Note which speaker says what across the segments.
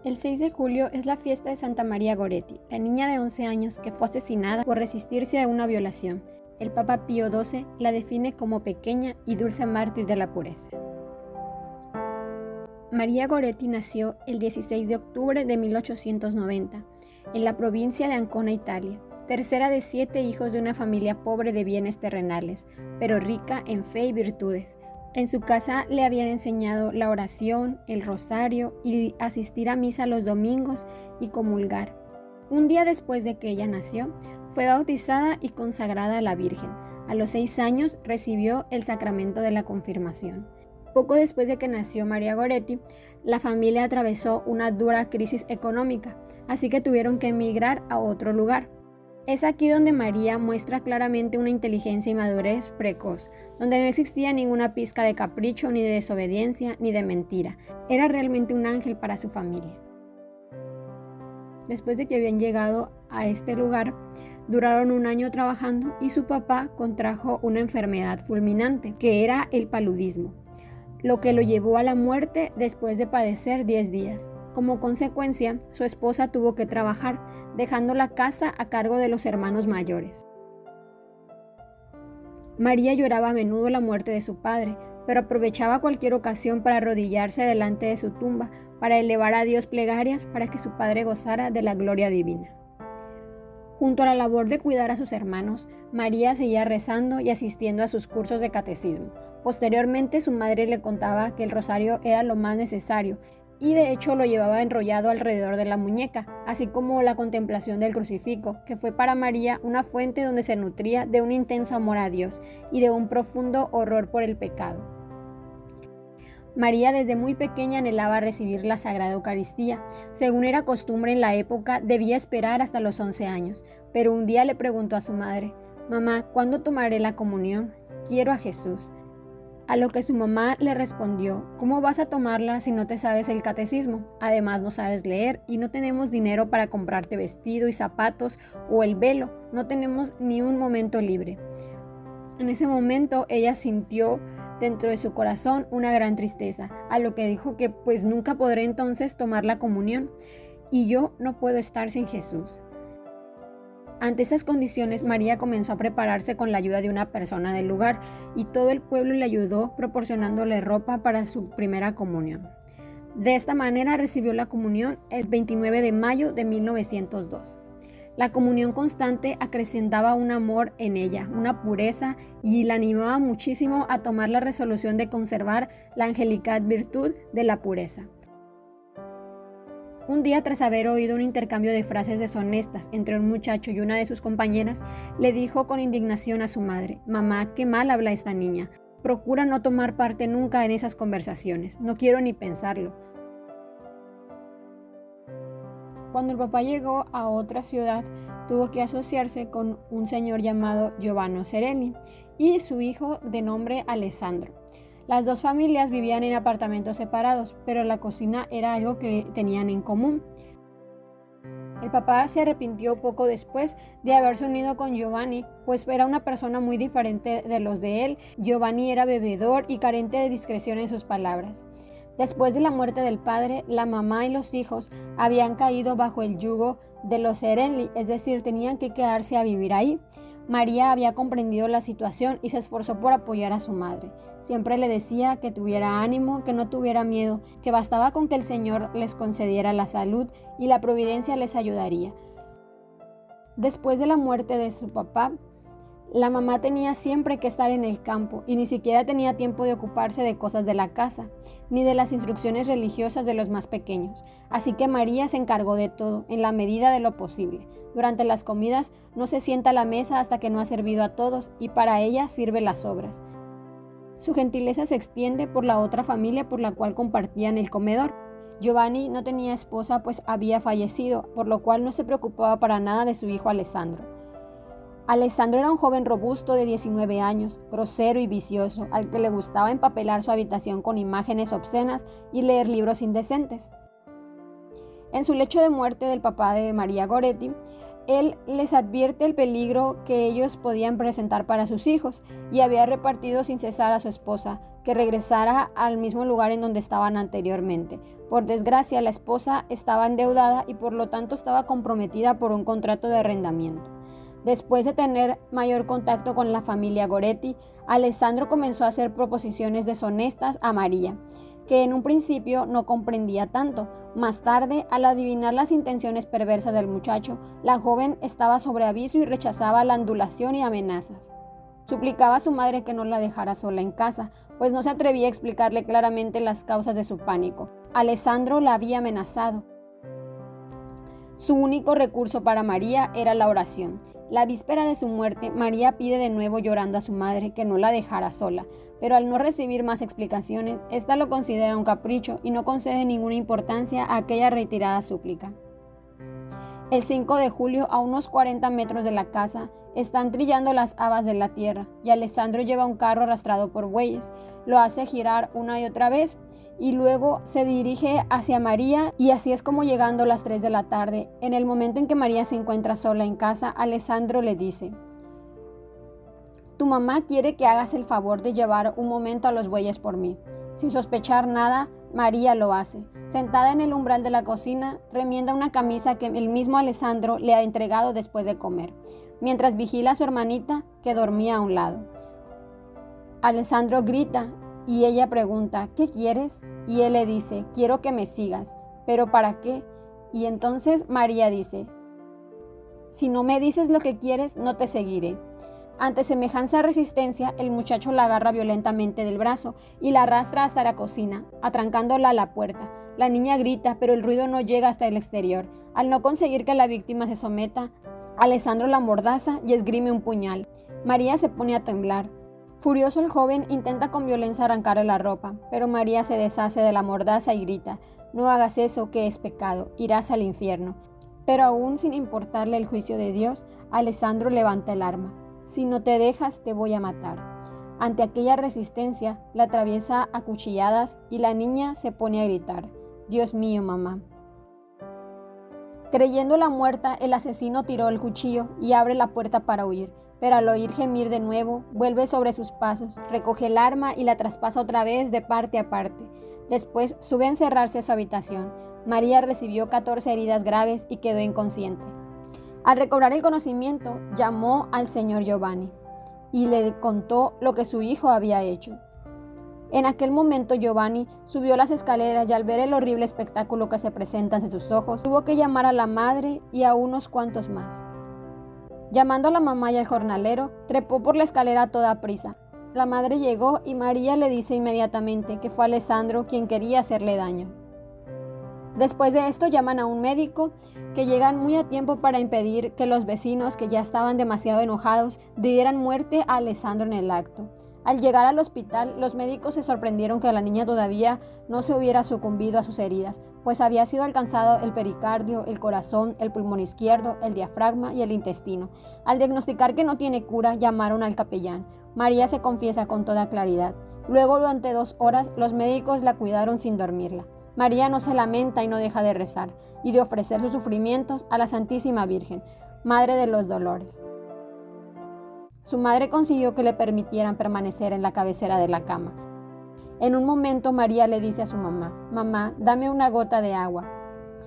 Speaker 1: El 6 de julio es la fiesta de Santa María Goretti, la niña de 11 años que fue asesinada por resistirse a una violación. El Papa Pío XII la define como pequeña y dulce mártir de la pureza. María Goretti nació el 16 de octubre de 1890 en la provincia de Ancona, Italia, tercera de 7 hijos de una familia pobre de bienes terrenales, pero rica en fe y virtudes. En su casa le habían enseñado la oración, el rosario y asistir a misa los domingos y comulgar. Un día después de que ella nació, fue bautizada y consagrada a la Virgen. A los 6 años recibió el sacramento de la confirmación. Poco después de que nació María Goretti, la familia atravesó una dura crisis económica, así que tuvieron que emigrar a otro lugar. Es aquí donde María muestra claramente una inteligencia y madurez precoz, donde no existía ninguna pizca de capricho, ni de desobediencia, ni de mentira. Era realmente un ángel para su familia. Después de que habían llegado a este lugar, duraron un año trabajando y su papá contrajo una enfermedad fulminante, que era el paludismo, lo que lo llevó a la muerte después de padecer 10 días. Como consecuencia, su esposa tuvo que trabajar, dejando la casa a cargo de los hermanos mayores. María lloraba a menudo la muerte de su padre, pero aprovechaba cualquier ocasión para arrodillarse delante de su tumba, para elevar a Dios plegarias para que su padre gozara de la gloria divina. Junto a la labor de cuidar a sus hermanos, María seguía rezando y asistiendo a sus cursos de catecismo. Posteriormente, su madre le contaba que el rosario era lo más necesario, y de hecho lo llevaba enrollado alrededor de la muñeca, así como la contemplación del crucifijo, que fue para María una fuente donde se nutría de un intenso amor a Dios y de un profundo horror por el pecado. María desde muy pequeña anhelaba recibir la Sagrada Eucaristía. Según era costumbre en la época, debía esperar hasta los 11 años, pero un día le preguntó a su madre: «Mamá, ¿cuándo tomaré la comunión? Quiero a Jesús». A lo que su mamá le respondió: «¿Cómo vas a tomarla si no te sabes el catecismo? Además no sabes leer y no tenemos dinero para comprarte vestido y zapatos o el velo, no tenemos ni un momento libre». En ese momento ella sintió dentro de su corazón una gran tristeza, a lo que dijo que pues nunca podré entonces tomar la comunión y yo no puedo estar sin Jesús. Ante esas condiciones, María comenzó a prepararse con la ayuda de una persona del lugar y todo el pueblo le ayudó proporcionándole ropa para su primera comunión. De esta manera recibió la comunión el 29 de mayo de 1902. La comunión constante acrecentaba un amor en ella, una pureza, y la animaba muchísimo a tomar la resolución de conservar la angelical virtud de la pureza. Un día, tras haber oído un intercambio de frases deshonestas entre un muchacho y una de sus compañeras, le dijo con indignación a su madre: «Mamá, qué mal habla esta niña. Procura no tomar parte nunca en esas conversaciones. No quiero ni pensarlo». Cuando el papá llegó a otra ciudad, tuvo que asociarse con un señor llamado Giovanni Sereni y su hijo de nombre Alessandro. Las dos familias vivían en apartamentos separados, pero la cocina era algo que tenían en común. El papá se arrepintió poco después de haberse unido con Giovanni, pues era una persona muy diferente de los de él. Giovanni era bebedor y carente de discreción en sus palabras. Después de la muerte del padre, la mamá y los hijos habían caído bajo el yugo de los Sereni, es decir, tenían que quedarse a vivir ahí. María había comprendido la situación y se esforzó por apoyar a su madre. Siempre le decía que tuviera ánimo, que no tuviera miedo, que bastaba con que el Señor les concediera la salud y la providencia les ayudaría. Después de la muerte de su papá, la mamá tenía siempre que estar en el campo y ni siquiera tenía tiempo de ocuparse de cosas de la casa, ni de las instrucciones religiosas de los más pequeños. Así que María se encargó de todo, en la medida de lo posible. Durante las comidas no se sienta a la mesa hasta que no ha servido a todos y para ella sirve las sobras. Su gentileza se extiende por la otra familia por la cual compartían el comedor. Giovanni no tenía esposa pues había fallecido, por lo cual no se preocupaba para nada de su hijo Alessandro. Alessandro era un joven robusto de 19 años, grosero y vicioso, al que le gustaba empapelar su habitación con imágenes obscenas y leer libros indecentes. En su lecho de muerte del papá de María Goretti, Él les advierte el peligro que ellos podían presentar para sus hijos y había repartido sin cesar a su esposa que regresara al mismo lugar en donde estaban anteriormente. Por desgracia, la esposa estaba endeudada y por lo tanto estaba comprometida por un contrato de arrendamiento. Después de tener mayor contacto con la familia Goretti, Alessandro comenzó a hacer proposiciones deshonestas a María, que en un principio no comprendía tanto. Más tarde, al adivinar las intenciones perversas del muchacho, la joven estaba sobre aviso y rechazaba la adulación y amenazas. Suplicaba a su madre que no la dejara sola en casa, pues no se atrevía a explicarle claramente las causas de su pánico. Alessandro la había amenazado. Su único recurso para María era la oración. La víspera de su muerte, María pide de nuevo llorando a su madre que no la dejara sola, pero al no recibir más explicaciones, ésta lo considera un capricho y no concede ninguna importancia a aquella reiterada súplica. El 5 de julio, a unos 40 metros de la casa, están trillando las habas de la tierra y Alessandro lleva un carro arrastrado por bueyes. Lo hace girar una y otra vez y luego se dirige hacia María y así es como llegando las 3 de la tarde. En el momento en que María se encuentra sola en casa, Alessandro le dice: «Tu mamá quiere que hagas el favor de llevar un momento a los bueyes por mí». Sin sospechar nada, María lo hace. Sentada en el umbral de la cocina, remienda una camisa que el mismo Alessandro le ha entregado después de comer, mientras vigila a su hermanita que dormía a un lado. Alessandro grita y ella pregunta: «¿Qué quieres?». Y él le dice: «Quiero que me sigas». «¿Pero para qué?». Y entonces María dice: «Si no me dices lo que quieres, no te seguiré». Ante semejante resistencia, el muchacho la agarra violentamente del brazo y la arrastra hasta la cocina, atrancándola a la puerta. La niña grita, pero el ruido no llega hasta el exterior. Al no conseguir que la víctima se someta, Alessandro la amordaza y esgrime un puñal. María se pone a temblar. Furioso, el joven intenta con violencia arrancarle la ropa, pero María se deshace de la mordaza y grita: «No hagas eso, que es pecado, irás al infierno». Pero aún sin importarle el juicio de Dios, Alessandro levanta el arma. «Si no te dejas, te voy a matar». Ante aquella resistencia, la atraviesa a cuchilladas y la niña se pone a gritar: «Dios mío, mamá». Creyéndola muerta, el asesino tiró el cuchillo y abre la puerta para huir, pero al oír gemir de nuevo, vuelve sobre sus pasos, recoge el arma y la traspasa otra vez de parte a parte. Después sube a encerrarse a su habitación. María recibió 14 heridas graves y quedó inconsciente. Al recobrar el conocimiento, llamó al señor Giovanni y le contó lo que su hijo había hecho. En aquel momento Giovanni subió las escaleras y al ver el horrible espectáculo que se presenta ante sus ojos, tuvo que llamar a la madre y a unos cuantos más. Llamando a la mamá y al jornalero, trepó por la escalera a toda prisa. La madre llegó y María le dice inmediatamente que fue Alessandro quien quería hacerle daño. Después de esto llaman a un médico que llegan muy a tiempo para impedir que los vecinos, que ya estaban demasiado enojados, dieran muerte a Alessandro en el acto. Al llegar al hospital, los médicos se sorprendieron que la niña todavía no se hubiera sucumbido a sus heridas, pues había sido alcanzado el pericardio, el corazón, el pulmón izquierdo, el diafragma y el intestino. Al diagnosticar que no tiene cura, llamaron al capellán. María se confiesa con toda claridad. Luego, durante 2 horas, los médicos la cuidaron sin dormirla. María no se lamenta y no deja de rezar y de ofrecer sus sufrimientos a la Santísima Virgen, Madre de los Dolores. Su madre consiguió que le permitieran permanecer en la cabecera de la cama. En un momento María le dice a su mamá: «Mamá, dame una gota de agua».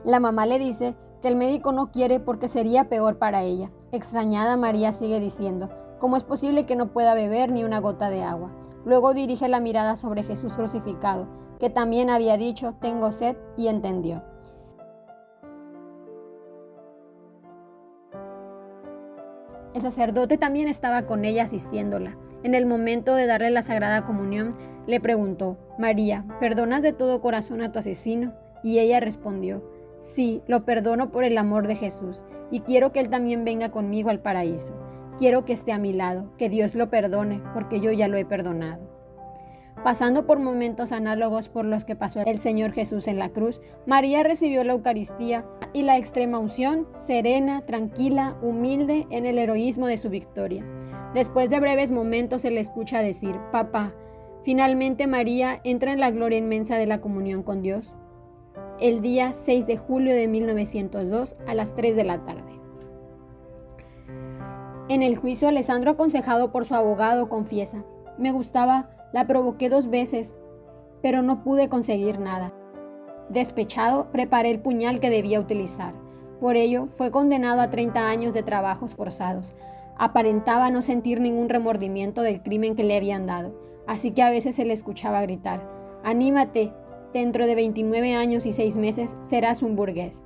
Speaker 1: La mamá le dice que el médico no quiere porque sería peor para ella. Extrañada, María sigue diciendo: «¿Cómo es posible que no pueda beber ni una gota de agua?». Luego dirige la mirada sobre Jesús crucificado, que también había dicho: «Tengo sed», y entendió. El sacerdote también estaba con ella asistiéndola. En el momento de darle la Sagrada Comunión, le preguntó: «María, ¿perdonas de todo corazón a tu asesino?». Y ella respondió: «Sí, lo perdono por el amor de Jesús, y quiero que él también venga conmigo al paraíso. Quiero que esté a mi lado, que Dios lo perdone, porque yo ya lo he perdonado». Pasando por momentos análogos por los que pasó el Señor Jesús en la cruz, María recibió la Eucaristía y la extrema unción, serena, tranquila, humilde en el heroísmo de su victoria. Después de breves momentos se le escucha decir: «Papá». Finalmente María entra en la gloria inmensa de la comunión con Dios, el día 6 de julio de 1902 a las 3 de la tarde. En el juicio, Alessandro, aconsejado por su abogado, confiesa: me gustaba, la provoqué 2 veces, pero no pude conseguir nada. Despechado, preparé el puñal que debía utilizar. Por ello, fue condenado a 30 años de trabajos forzados. Aparentaba no sentir ningún remordimiento del crimen que le habían dado, así que a veces se le escuchaba gritar: «Anímate, dentro de 29 años y 6 meses serás un burgués».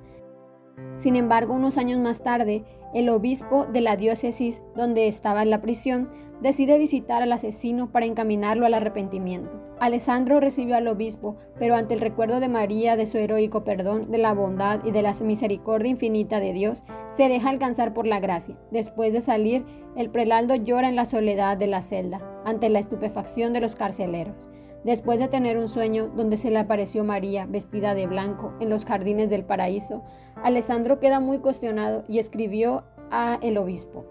Speaker 1: Sin embargo, unos años más tarde, el obispo de la diócesis donde estaba en la prisión decide visitar al asesino para encaminarlo al arrepentimiento. Alessandro recibió al obispo, pero ante el recuerdo de María, de su heroico perdón, de la bondad y de la misericordia infinita de Dios, se deja alcanzar por la gracia. Después de salir, el prelado llora en la soledad de la celda, ante la estupefacción de los carceleros. Después de tener un sueño donde se le apareció María vestida de blanco en los jardines del paraíso, Alessandro queda muy cuestionado y escribió a el obispo: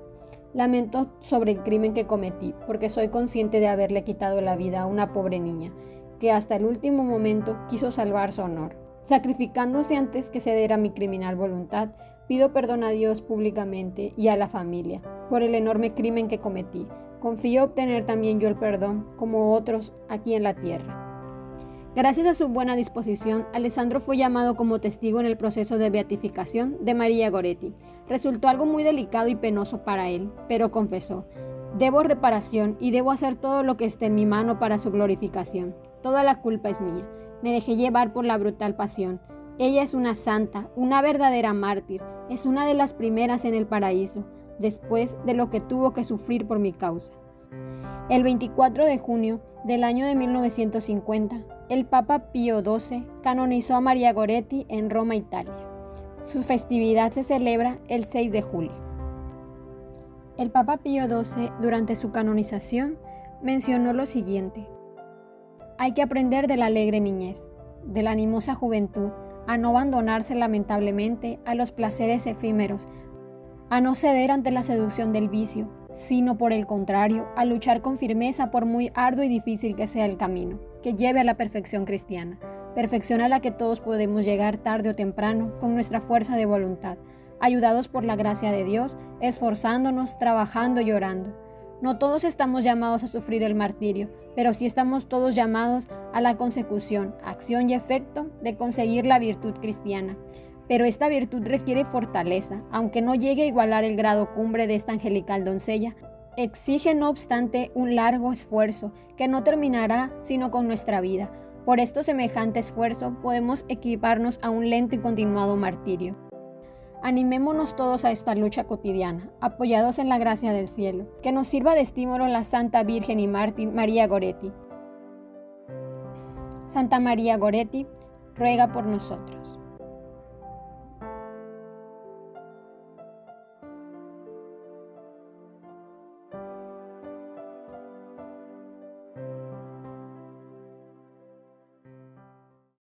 Speaker 1: «Lamento sobre el crimen que cometí, porque soy consciente de haberle quitado la vida a una pobre niña, que hasta el último momento quiso salvar su honor. Sacrificándose antes que ceder a mi criminal voluntad, pido perdón a Dios públicamente y a la familia por el enorme crimen que cometí. Confío obtener también yo el perdón, como otros aquí en la tierra». Gracias a su buena disposición, Alessandro fue llamado como testigo en el proceso de beatificación de María Goretti. Resultó algo muy delicado y penoso para él, pero confesó: «Debo reparación y debo hacer todo lo que esté en mi mano para su glorificación. Toda la culpa es mía. Me dejé llevar por la brutal pasión. Ella es una santa, una verdadera mártir. Es una de las primeras en el paraíso, después de lo que tuvo que sufrir por mi causa». El 24 de junio del año de 1950, el Papa Pío XII canonizó a María Goretti en Roma, Italia. Su festividad se celebra el 6 de julio. El Papa Pío XII, durante su canonización, mencionó lo siguiente: «Hay que aprender de la alegre niñez, de la animosa juventud, a no abandonarse lamentablemente a los placeres efímeros, a no ceder ante la seducción del vicio, sino por el contrario, a luchar con firmeza por muy arduo y difícil que sea el camino, que lleve a la perfección cristiana, perfección a la que todos podemos llegar tarde o temprano con nuestra fuerza de voluntad, ayudados por la gracia de Dios, esforzándonos, trabajando y orando. No todos estamos llamados a sufrir el martirio, pero sí estamos todos llamados a la consecución, acción y efecto de conseguir la virtud cristiana. Pero esta virtud requiere fortaleza, aunque no llegue a igualar el grado cumbre de esta angelical doncella. Exige, no obstante, un largo esfuerzo que no terminará sino con nuestra vida. Por esto semejante esfuerzo podemos equiparnos a un lento y continuado martirio. Animémonos todos a esta lucha cotidiana, apoyados en la gracia del cielo. Que nos sirva de estímulo la Santa Virgen y Mártir María Goretti. Santa María Goretti, ruega por nosotros.